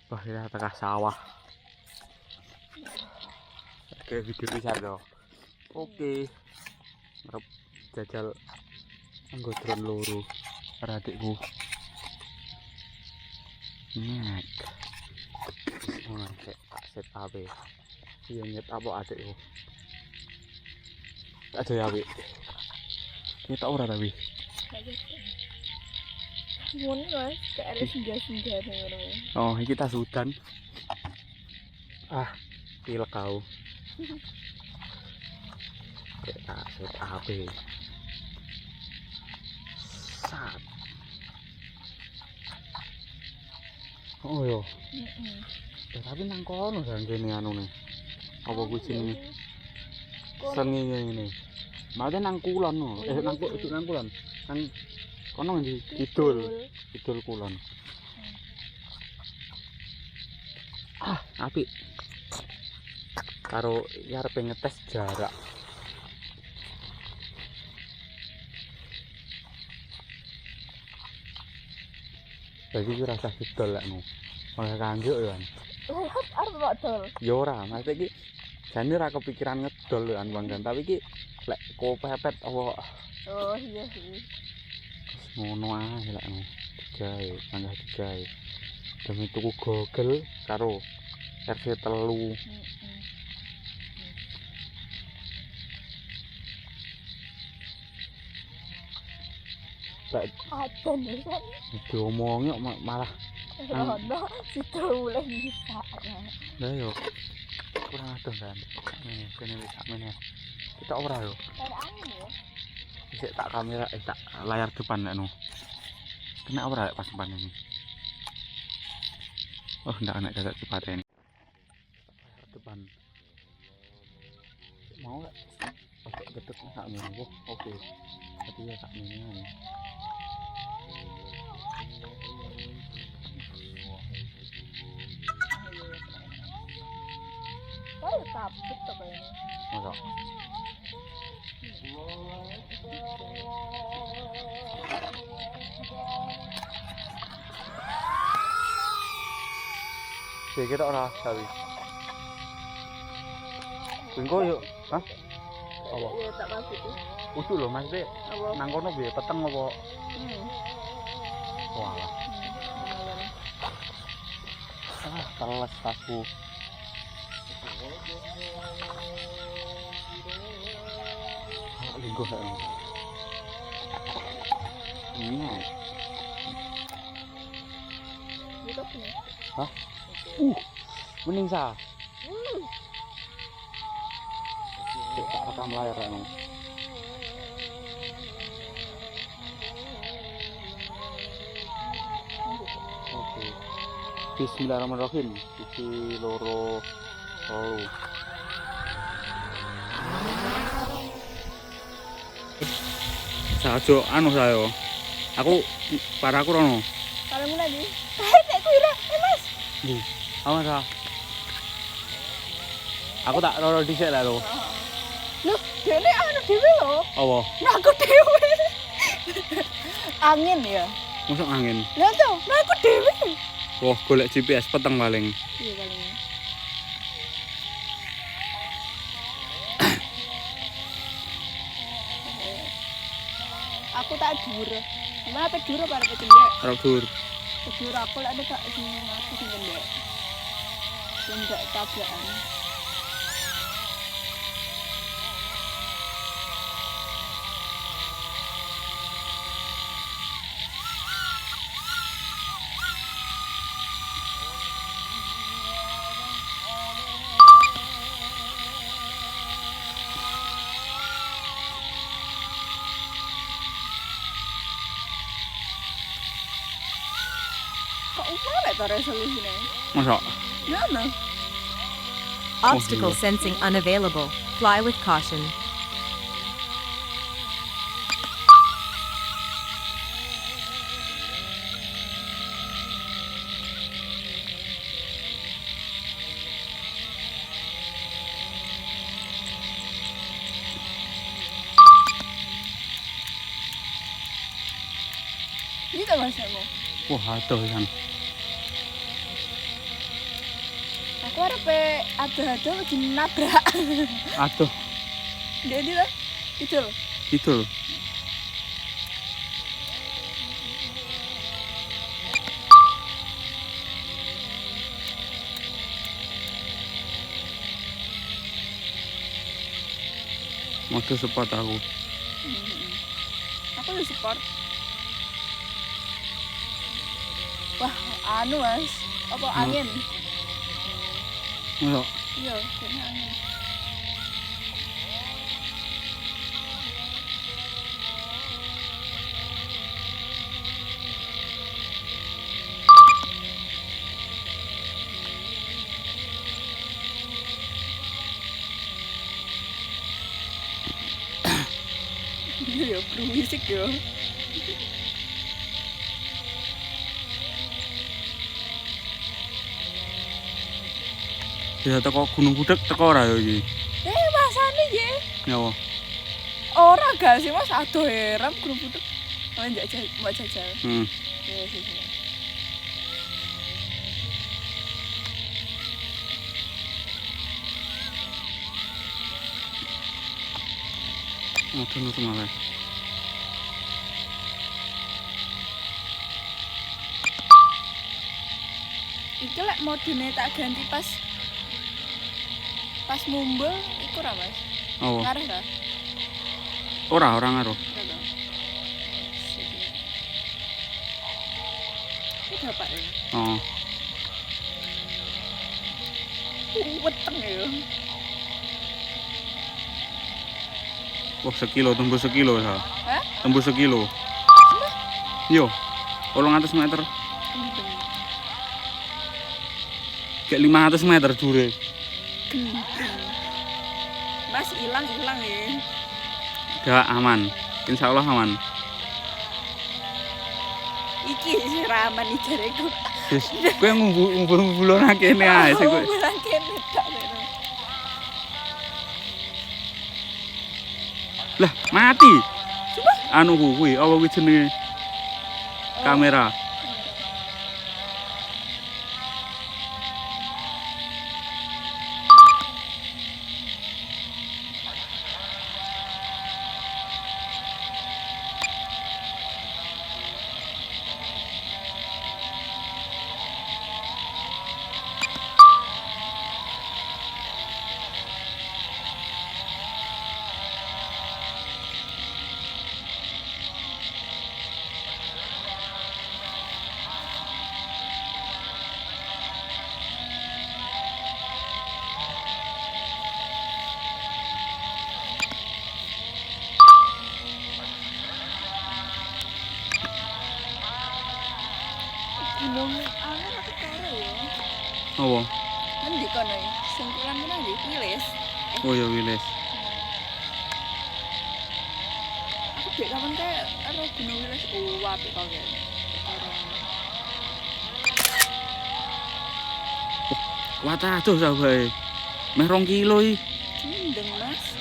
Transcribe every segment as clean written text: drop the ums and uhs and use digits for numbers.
Wah, kita tengah sawah. Oke, video bisa dong. Oke. Ngarep jajal nggo drone loro karo adikku. Nek. Oh, kayak tak set ape. Iya nyet apa adikku. Tak ada ya, Wi. Ini tak ora ta, Wi. Mun Mas, kayak ada senja-senja ngono. Oh, iki tas hutan. Ah, pilek kau. Kayak tak set ape. Sat. Oh yo. Ya, tapi nang kono kan kene anune. Apa kuwi jenenge? Sengine ini. Mate nang kulon no. Nang kulon. Nang kono ndi? Kidul kulon. Ah, apik. Karo arepe ngetes jarak. Jadi iki rasa didol lek no. Ora kanjuk ya. Arep kok dol. Ya ora, maksud iki jane ora kepikiran ngedol kan Bang, tapi iki lek kok pepet apa Oh iya sih. ngono ae lek no. Digawe, panggah digawe. Demi tuku gogel karo RC3. Lek Adan ya kan. diomongi kok malah Ono situ mulai bisa. lah yo kurang adoh kan. Kene wis sakmene. Kita ora yo. Ada angin ya. Isik tak kamera tak layar depan lek no. Kena ora lek pas depan ini. Oh, ndak ana dadak dipaten. Layar depan. Mau gak? Oke, getek sakmene. Oh, oke. Tapi ya sakmene. Oh, kabut to kayaknya. Masa? Kita ora sawi. Engko yuk. Hah? Apa? Iya, tak kabut itu. Utuh lho Mas Dek. Apa? Nang kono piye peteng apa? Walah. Teles tasku. Linggo sak. Iya. Gitu sih. Hah? Mending sa. Tak rekam layar kan. Oke. Bismillahirrahmanirrahim. Sisi loro. Sajo anu sayo. Aku paraku rono. Kalau mulai di. Kayak kuira, Mas. Ndi? Awas ah. Aku tak loro dhisik lah lho. Loh, dene anu dhewe lho. Apa? Nah, aku dhewe. Angin ya. Masuk angin. Lah tuh, nah aku dhewe. Wah, golek GPS peteng paling. Iya paling. Aku tak dur. Gimana apa dur apa apa cendek? Arep dur. Dur aku lek ada tak sing aku sing cendek. Cendek tabrakan. Kok ora ta resolusine? Masa? Ya no. Obstacle sensing unavailable. Fly with caution. Ini tak mas aku. Wah, aduh kan. Aku arepe ado-ado lagi nabrak. Aduh, Dia lah. Kidul. kidul. Mode support aku. Aku udah support. Wah, anu Mas. Apa angin? Masa Iya, kayaknya angin. Iya, berisik ya. bisa teko Gunung Budak teko ora ya iki? Masane ya. Nyawa. Ora gak sih Mas, aduh heran grup itu. Main jajal, mau jajal. Ya sih. Aduh nurut malah. Iki lek modune tak ganti pas mumbul iku ora Mas. Oh. Ngaruh ta? Ora ngaruh. Ora ta? Iki dapat ya. Oh. Weteng ya. Wah, sekilo tembus sekilo ya. Hah? Tembus sekilo. Yo. 800 meter. Gendeng. Kayak 500 meter dure. Mas hilang ya. Gak aman. Insya Allah aman. Iki sih raman iki jareku. Wis, kowe ngumpul-ngumpul nang kene ae sik kowe. Bilang kene tak lho. Lah, mati. Anu kuwi, apa kuwi jenenge? Kamera. Gunung angin aku karo ya. Apa? Kan di kono ya. Sengkulan mana di Wilis. Oh ya Wilis. Aku dek kapan kayak karo Gunung Wilis apik kok ya. Kuat aduh sabae. Meh 2 kilo iki. Gendeng Mas.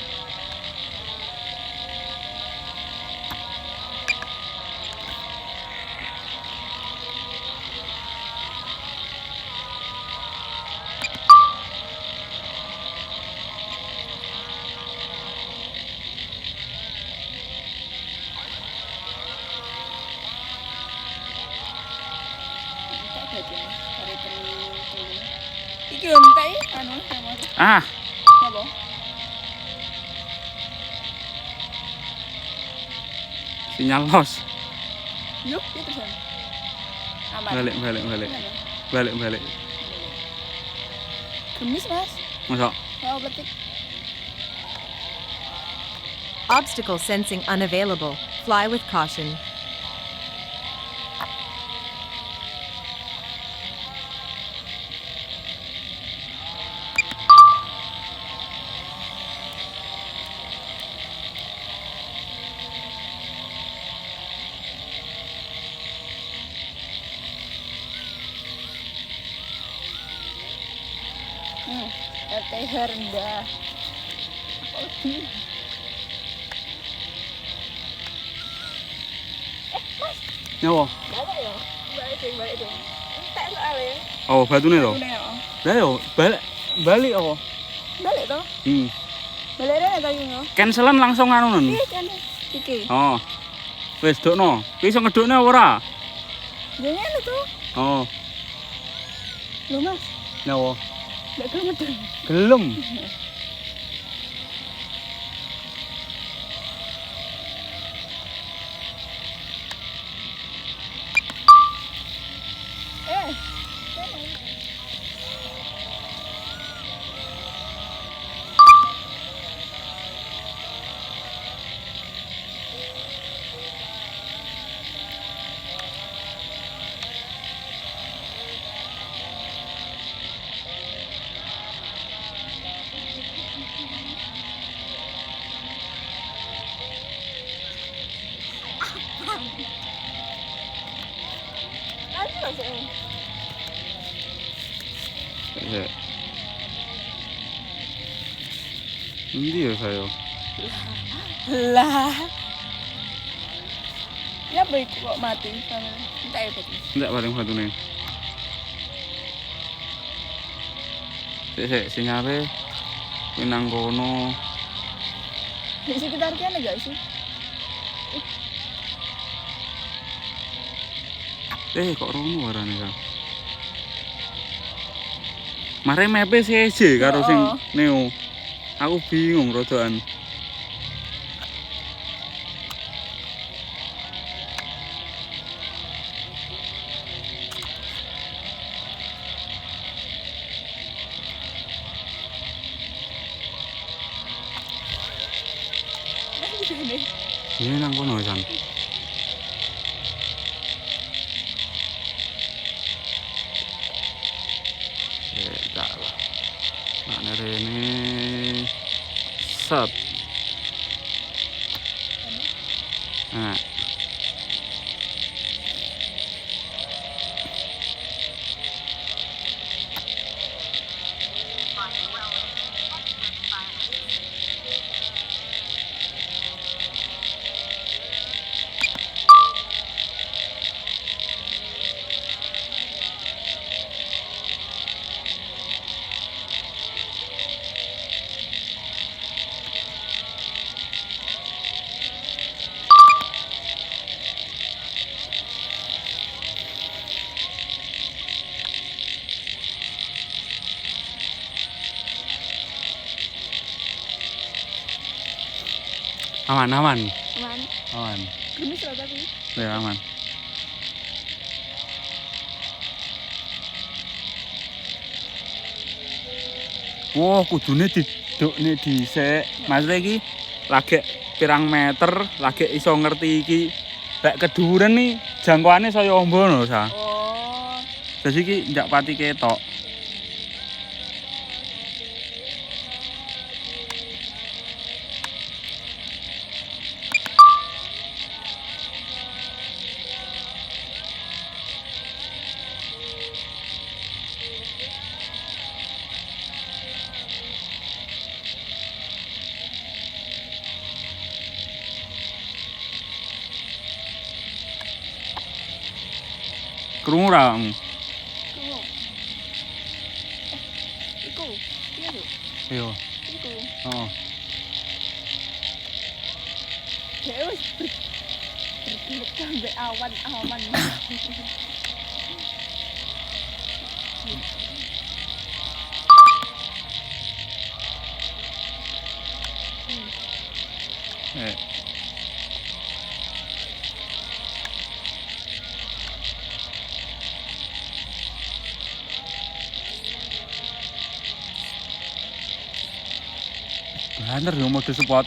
Iki ontai anu sama Ah, apa? sinyal los. Yuk, itu kan. Aman. Balik. Gemis Mas. Masa Oh, betik. Obstacle sensing unavailable. Fly with caution. RTH rendah. Apa lagi? Mas, nyawa. balik ya? Balik dong. Entek soalnya. Oh, batune to. Ini ya. Lah yo, balik. balik apa? Balik toh. Balik rene to yo. Cancelan langsung anu nun. Iki kan iki. Oh. Wis dokno. Ki iso ngedukne ora? Ya ngene to. Oh. Lho Mas, Nyawa. ndak gelem medun. Gelem. Ayo Mas. Ya. Endi ya saya? Lah. Ya baik kok mati sama. Entek ya bet. Ndak paling batune. Sik sinyale nang kono. Di sekitar kene gak sih? Kok rono warane kan. Mare mepe seje karo sing Neo. Aku bingung rodoan. Ini nang kono San. Tak lah. Nah ini set. Nah. Aman. Aman. Aman. Gemes lah tapi. Ya aman. Wah, kudune didukne dhisik. Maksudnya iki lagi pirang meter, lagi iso ngerti iki lek keduren nih jangkauannya saya ombo lho, Sa. Oh. Dadi iki ndak pati ketok. Krungu ra kamu? Krungu. Iku. Iya lho. Iya. Iku. Oh. Dhewe wis berkembang mbek awan-awan. Bener yo mode spot.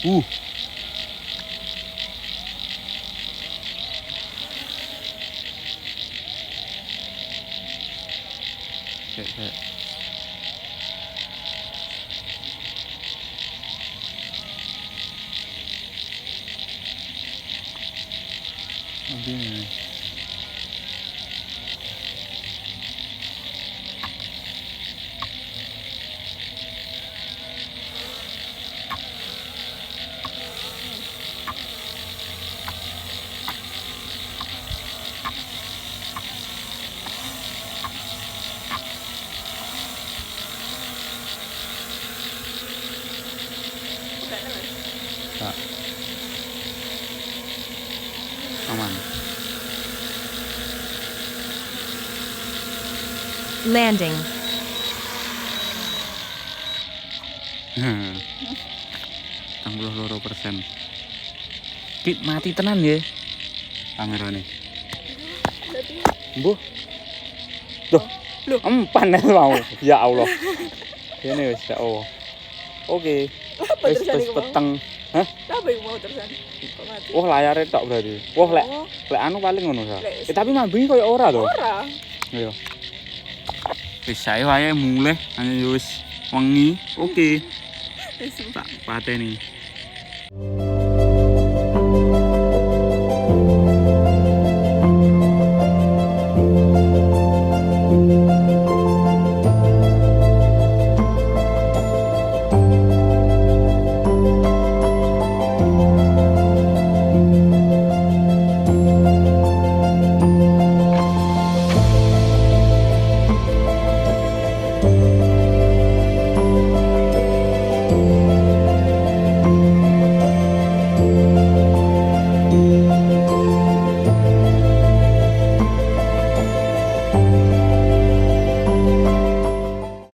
Oh. Kayak. Nanti nih. Aman. Landing. 62%. Ki mati tenan nggih. Kamerane. Mbuh. Duh, Loh. empan mau. Ya Allah. Ini wis ya Allah. Oke. Apa Wis terusan iku mau? peteng. Hah? Apa yang mau terusan? Kok mati? Wah, layare tok berarti. Wah, lek Oh, anu paling ngono sa. Lek- Tapi mambengi koyo ora to. ora. Ayo. Wis sae wae mulih hanya wis wengi. Oke. Wis Tak pateni.